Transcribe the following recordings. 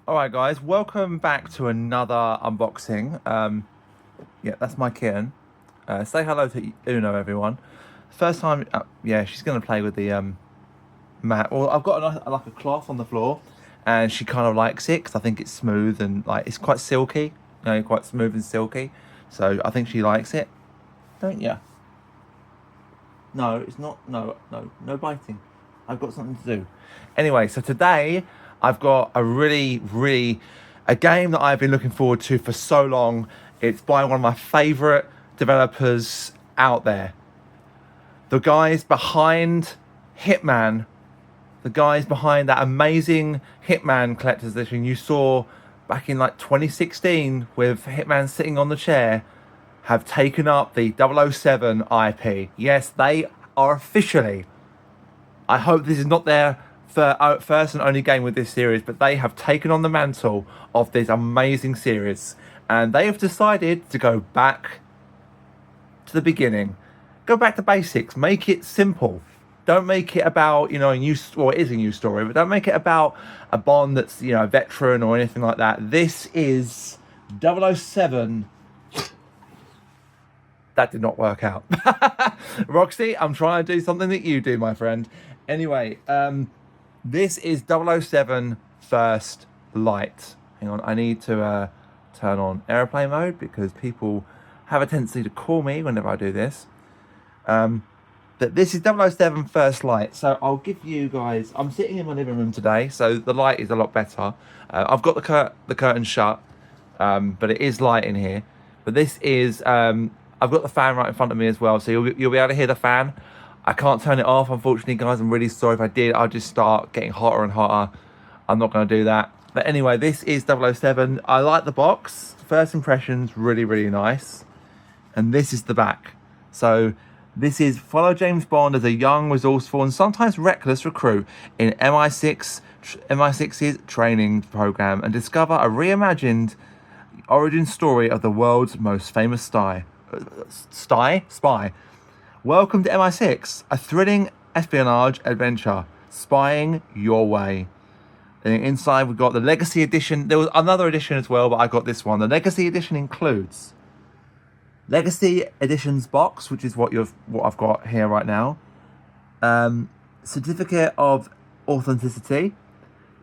Alright guys, welcome back to another unboxing. Yeah, that's my kitten. Say hello to Uno, everyone. First time, yeah, she's going to play with the mat. Well, I've got like a cloth on the floor, and she kind of likes it because I think it's smooth and like it's quite silky. You know, quite smooth and silky. So I think she likes it. Don't you? No, it's not. No biting. I've got something to do. Anyway, so today I've got a game that I've been looking forward to for so long. It's by one of my favourite developers out there. The guys behind Hitman. The guys behind that amazing Hitman collector's edition you saw back in like 2016 with Hitman sitting on the chair, have taken up the 007 IP. Yes, they are officially. I hope this is not their first and only game with this series, but they have taken on the mantle of this amazing series, and they have decided to go back to the beginning. Go back to basics. Make it simple. Don't make it about, you know, it is a new story, but don't make it about a Bond that's, you know, a veteran or anything like that. This is 007. That did not work out. Roxy, I'm trying to do something that you do, my friend. Anyway, this is 007 First Light. Hang on, I need to turn on airplane mode because people have a tendency to call me whenever I do this. But this is 007 First Light. So I'll give you guys... I'm sitting in my living room today, so the light is a lot better. I've got the curtain shut, but it is light in here. But this is... I've got the fan right in front of me as well, so you'll be able to hear the fan. I can't turn it off, unfortunately, guys. I'm really sorry. If I did, I'll just start getting hotter and hotter. I'm not going to do that. But anyway, this is 007. I like the box. First impressions, really nice. And this is the back. So this is follow James Bond as a young, resourceful, and sometimes reckless recruit in MI6's training program, and discover a reimagined origin story of the world's most famous spy. Welcome to MI6, a thrilling espionage adventure, spying your way. And inside we've got the Legacy Edition. There was another edition as well, but I got this one. The Legacy Edition includes Legacy Edition's box, which is what I've got here right now. Certificate of Authenticity,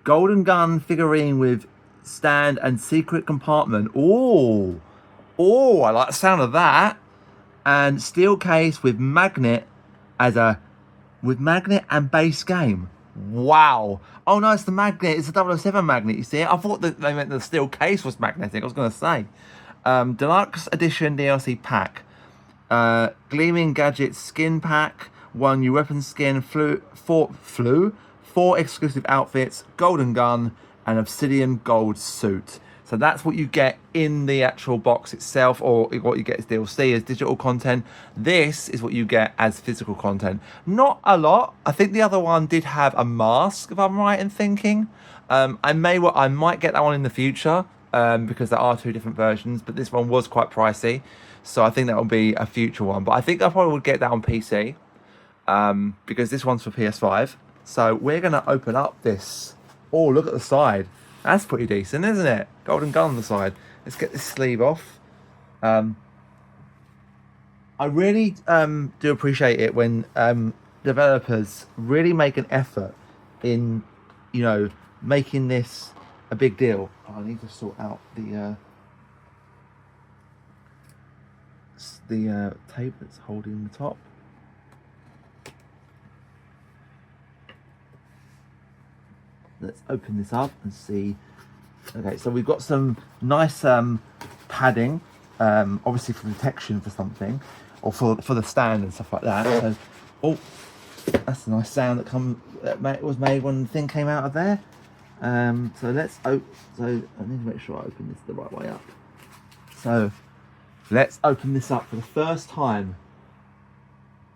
Golden Gun figurine with stand and secret compartment. Oh, I like the sound of that. And steel case with magnet and base game. Wow. Oh no, it's the magnet. It's the 007 magnet. You see it? I thought that they meant the steel case was magnetic. I was going to say. Deluxe Edition DLC pack. Gleaming Gadgets skin pack. 1 new weapon skin. 4 exclusive outfits. Golden gun. And obsidian gold suit. So that's what you get in the actual box itself, or what you get as DLC, as digital content. This is what you get as physical content. Not a lot. I think the other one did have a mask, if I'm right in thinking. I might get that one in the future, because there are 2 different versions, but this one was quite pricey. So I think that will be a future one. But I think I probably would get that on PC, because this one's for PS5. So we're going to open up this. Oh, look at the side. That's pretty decent, isn't it? Golden gun on the side. Let's get this sleeve off. I really do appreciate it when developers really make an effort in, you know, making this a big deal. Oh, I need to sort out the tape that's holding the top. Let's open this up and see. Okay, so we've got some nice padding, obviously for protection for something, or for the stand and stuff like that. So, oh, that's a nice sound that was made when the thing came out of there. So let's so I need to make sure I open this the right way up. So let's open this up for the first time.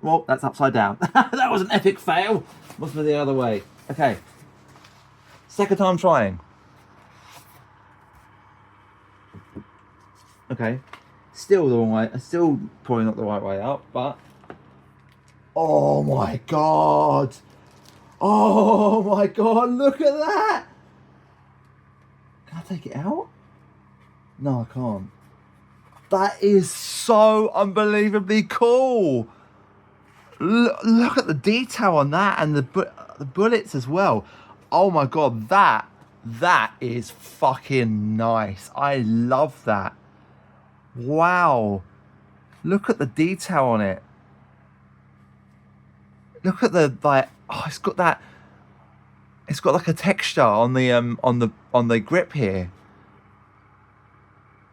Well, that's upside down. That was an epic fail. Must be the other way. Okay. Second time trying. Okay. Still the wrong way. Still probably not the right way up, but... Oh my god! Oh my god, look at that! take it out? No, I can't. That is so unbelievably cool. Look at the detail on that, and the bullets as well. Oh my god, that is fucking nice. I love that. Wow. Look at the detail on it. Look at the, like, oh, it's got that, it's got like a texture on the grip here.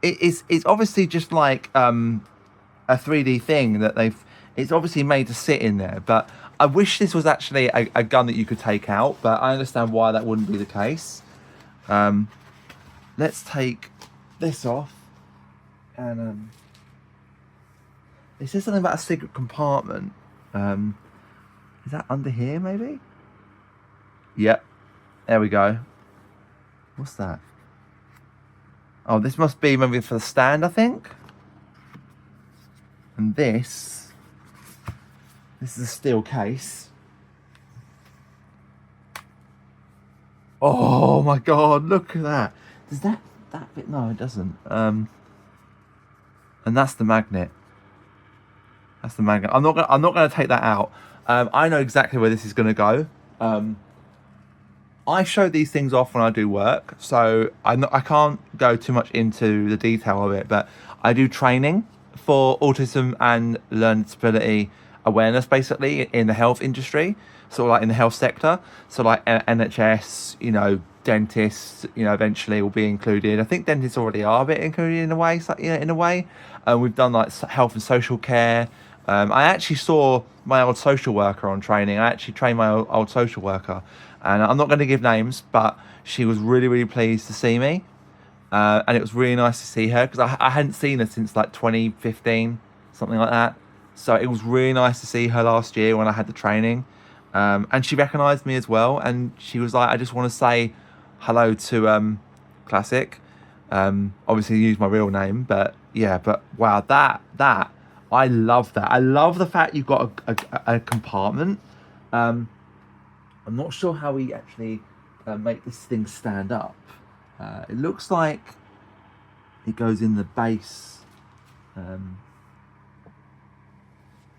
It's obviously just like a 3D thing that it's obviously made to sit in there, but I wish this was actually a gun that you could take out, but I understand why that wouldn't be the case. Let's take this off, and it says something about a secret compartment. Is that under here, maybe? Yep, there we go. What's that? Oh, this must be maybe for the stand, I think. And this is a steel case. Oh my god, look at that. Does that fit? No, it doesn't. And that's the magnet. That's the magnet. I'm not gonna take that out. I know exactly where this is gonna go. I show these things off when I do work, so I can't go too much into the detail of it, but I do training for autism and learning disability awareness, basically, in the health industry, sort of like in the health sector. So like NHS, you know, dentists, you know, eventually will be included. I think dentists already are a bit included in a way, so, you know, in a way. We've done like health and social care. I actually saw my old social worker on training. I actually trained my old social worker, and I'm not going to give names, but she was really, really pleased to see me. And it was really nice to see her, because I hadn't seen her since like 2015, something like that. So it was really nice to see her last year when I had the training. And she recognised me as well, and she was like, I just want to say hello to Classic. Obviously use my real name, but yeah, but wow, that I love that. I love the fact you've got a compartment. I'm not sure how we actually make this thing stand up. It looks like it goes in the base.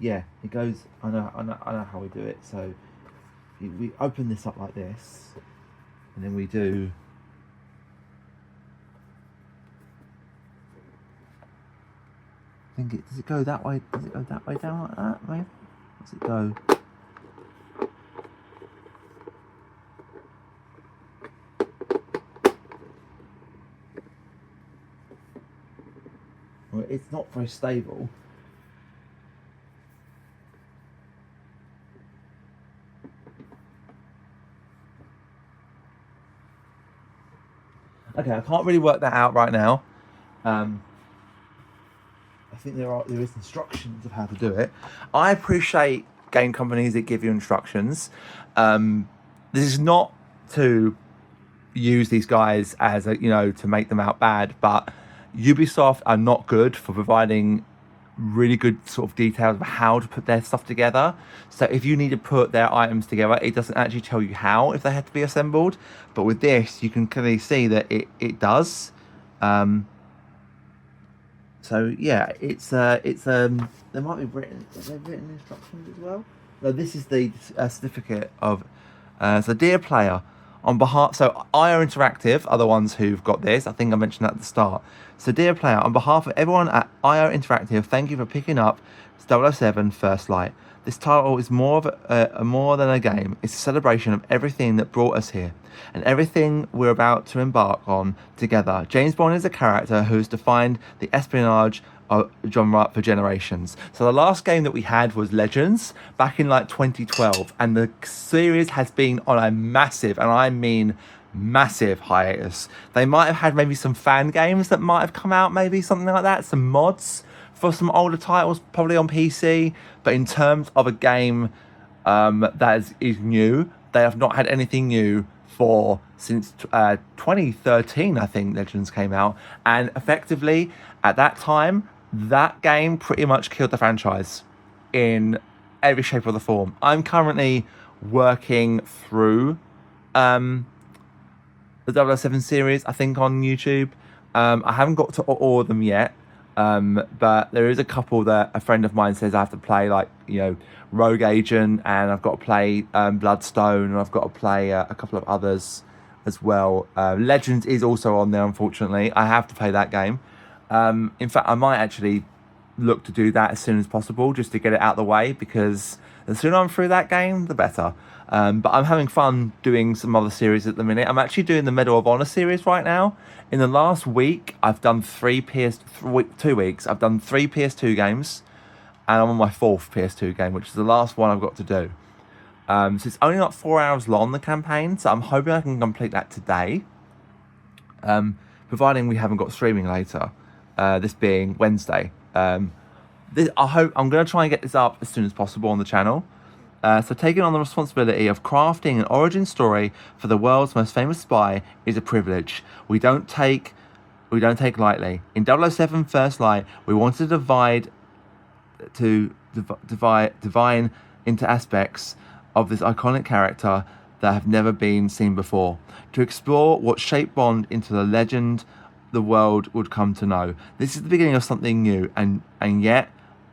Yeah, it goes. I know how we do it. So we open this up like this, and then we do. Does it go that way? Does it go that way down like that? Maybe? Does it go? Well, it's not very stable. Okay, I can't really work that out right now. I think there is instructions of how to do it. I appreciate game companies that give you instructions. This is not to use these guys as to make them out bad, but Ubisoft are not good for providing really good sort of details of how to put their stuff together. So if you need to put their items together, it doesn't actually tell you how, if they have to be assembled. But with this, you can clearly see that it does. So yeah, it's there might be written instructions as well. No, this is the certificate of. So dear player, on behalf, so IO Interactive are the ones who've got this. I think I mentioned that at the start. So dear player, on behalf of everyone at IO Interactive, thank you for picking up 007 First Light. This title is more than a game. It's a celebration of everything that brought us here, and everything we're about to embark on together. James Bond is a character who's defined the espionage genre for generations. So the last game that we had was Legends back in like 2012, and the series has been on a massive, and I mean massive, hiatus. They might have had maybe some fan games that might have come out, maybe something like that, some mods for some older titles, probably on PC, but in terms of a game that is new, they have not had anything new since 2013, I think Legends came out, and effectively at that time that game pretty much killed the franchise in every shape or the form. I'm currently working through the 007 series, I think, on YouTube. I haven't got to all of them yet, but there is a couple that a friend of mine says I have to play, like, Rogue Agent, and I've got to play Bloodstone, and I've got to play a couple of others as well. Legends is also on there, unfortunately. I have to play that game. In fact, I might actually look to do that as soon as possible, just to get it out of the way, because the sooner I'm through that game, the better. But I'm having fun doing some other series at the minute. I'm actually doing the Medal of Honor series right now. In the last week, I've done 2 weeks. I've done 3 PS2 games, and I'm on my 4th PS2 game, which is the last one I've got to do. So it's only like 4 hours long, the campaign, so I'm hoping I can complete that today, providing we haven't got streaming later, this being Wednesday. I'm going to try and get this up as soon as possible on the channel. So taking on the responsibility of crafting an origin story for the world's most famous spy is a privilege we don't take lightly. In 007 First Light, we wanted to divine into aspects of this iconic character that have never been seen before, to explore what shaped Bond into the legend the world would come to know. This is the beginning of something new, and yet,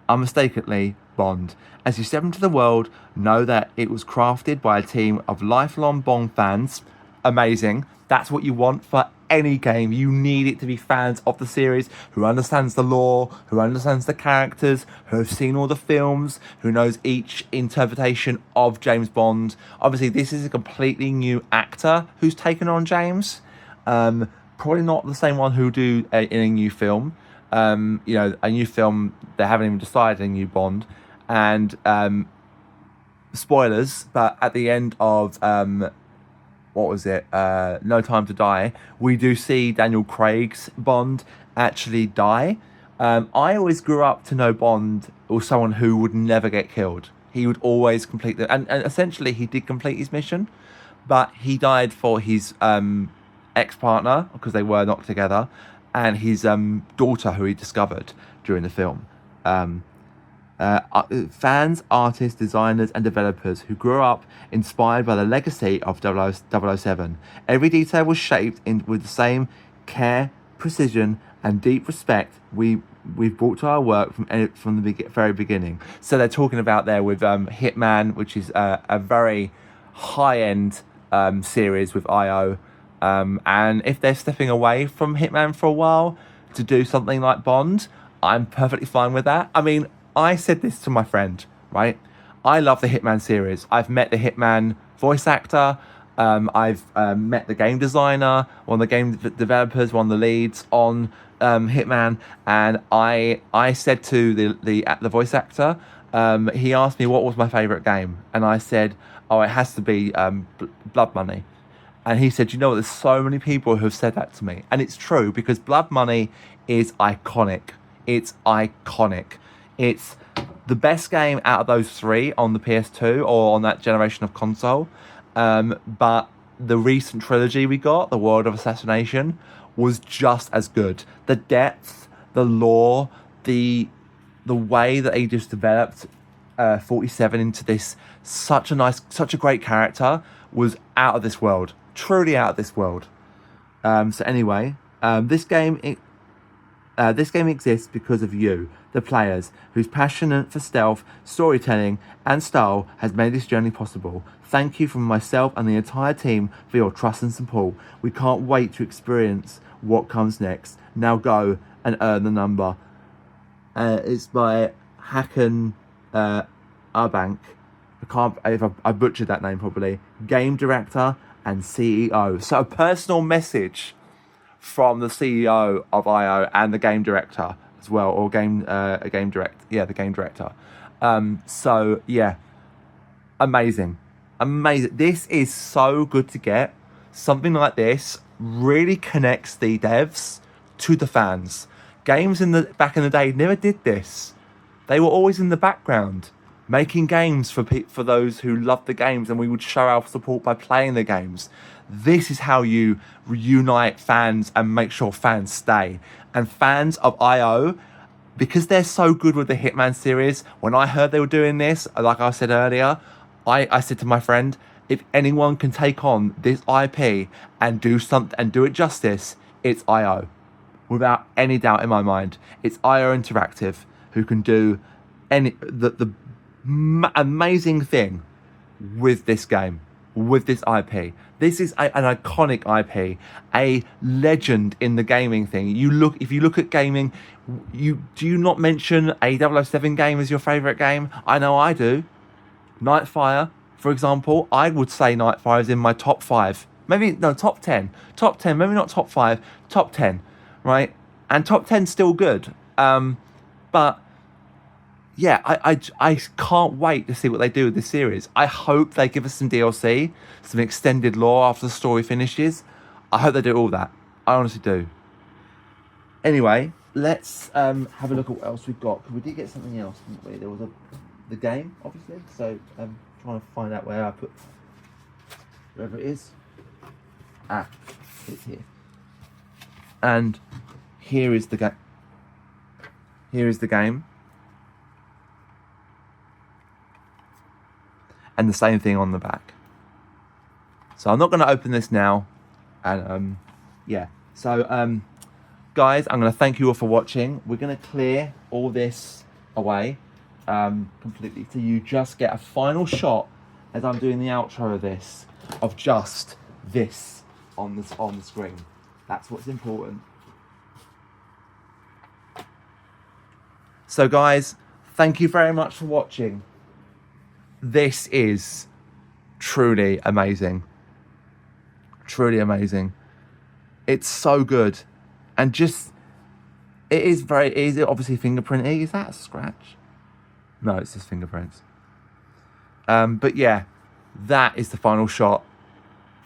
unmistakably, Bond. As you step into the world, know that it was crafted by a team of lifelong Bond fans. Amazing. That's what you want for any game. You need it to be fans of the series, who understands the lore, who understands the characters, who have seen all the films, who knows each interpretation of James Bond. Obviously, this is a completely new actor who's taken on James. Probably not the same one who do in a new film. A new film, they haven't even decided a new Bond. And spoilers, but at the end of what was it? No Time to Die, we do see Daniel Craig's Bond actually die. I always grew up to know Bond was someone who would never get killed. He would always complete and essentially he did complete his mission, but he died for his ex-partner, because they were not together, and his daughter, who he discovered during the film. Fans, artists, designers, and developers who grew up inspired by the legacy of 007. Every detail was shaped with the same care, precision, and deep respect we've brought to our work from the very beginning. So they're talking about there with Hitman, which is a very high-end series with IO. And if they're stepping away from Hitman for a while to do something like Bond, I'm perfectly fine with that. I mean, I said this to my friend, right? I love the Hitman series. I've met the Hitman voice actor. I've met the game designer, one of the game developers, one of the leads on Hitman. And I said to the voice actor, he asked me what was my favourite game. And I said, it has to be Blood Money. And he said, there's so many people who have said that to me. And it's true, because Blood Money is iconic. It's iconic. It's the best game out of those 3 on the PS2 or on that generation of console. But the recent trilogy we got, The World of Assassination, was just as good. The depth, the lore, the way that they just developed 47 into this such a great character was out of this world. Truly out of this world. So anyway, this game exists because of you, the players, whose passion for stealth, storytelling, and style has made this journey possible. Thank you from myself and the entire team for your trust and support. We can't wait to experience what comes next. Now go and earn the number. It's by Hakan Arbank. I butchered that name probably. Game director and CEO. So a personal message from the CEO of IO and the game director as well, or the game director. So yeah, amazing. This is so good to get. Something like this really connects the devs to the fans. Games back in the day never did this. They were always in the background, making games for those who loved the games, and we would show our support by playing the games. This is how you reunite fans and make sure fans stay. And fans of IO, because they're so good with the Hitman series, when I heard they were doing this, like I said earlier, I said to my friend, if anyone can take on this IP and do something and do it justice, it's IO. Without any doubt in my mind, it's IO Interactive who can do the amazing thing with this game, with this IP. This is an iconic IP, a legend in the gaming thing. If you look at gaming, do you not mention a 007 game as your favourite game? I know I do. Nightfire, for example, I would say Nightfire is in my top 5. Maybe, no, top 10. Top 10, maybe not top 5, top 10, right? And top 10's still good. But, yeah, I can't wait to see what they do with this series. I hope they give us some DLC, some extended lore after the story finishes. I hope they do all that. I honestly do. Anyway, let's have a look at what else we've got. Because we did get something else, didn't we? There was the game, obviously. So I'm trying to find out where I put wherever it is. Ah, it's here. And here is the game. Here is the game. And the same thing on the back. So I'm not going to open this now. And yeah. So guys, I'm going to thank you all for watching. We're going to clear all this away completely, so you just get a final shot as I'm doing the outro of this, of just this on the screen. That's what's important. So guys, thank you very much for watching. This is truly amazing. Truly amazing. It's so good. And just, it is very easy, obviously fingerprinting. Is that a scratch? No, it's just fingerprints. But yeah, that is the final shot.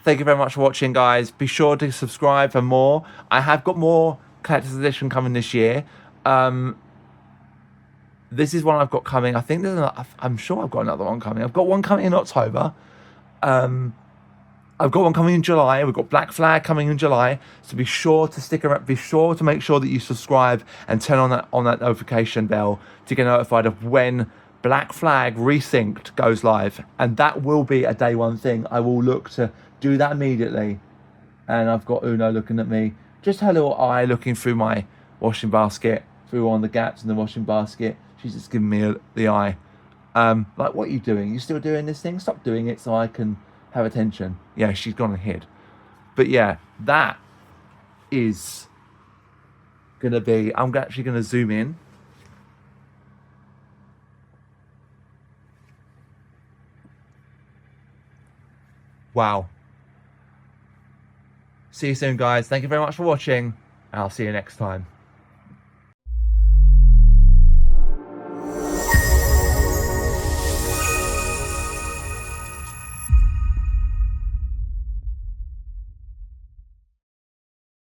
Thank you very much for watching, guys. Be sure to subscribe for more. I have got more collector's edition coming this year. This is one I've got coming. I think I'm sure I've got another one coming. I've got one coming in October. I've got one coming in July. We've got Black Flag coming in July. So be sure to stick around. Be sure to make sure that you subscribe and turn on that notification bell to get notified of when Black Flag Resynced goes live. And that will be a day one thing. I will look to do that immediately. And I've got Uno looking at me. Just her little eye looking through my washing basket, through one of the gaps in the washing basket. She's just giving me the eye. Like, what are you doing? You still doing this thing? Stop doing it so I can have attention. Yeah, she's gone and hid. But yeah, that is going to be... I'm actually going to zoom in. Wow. See you soon, guys. Thank you very much for watching. And I'll see you next time.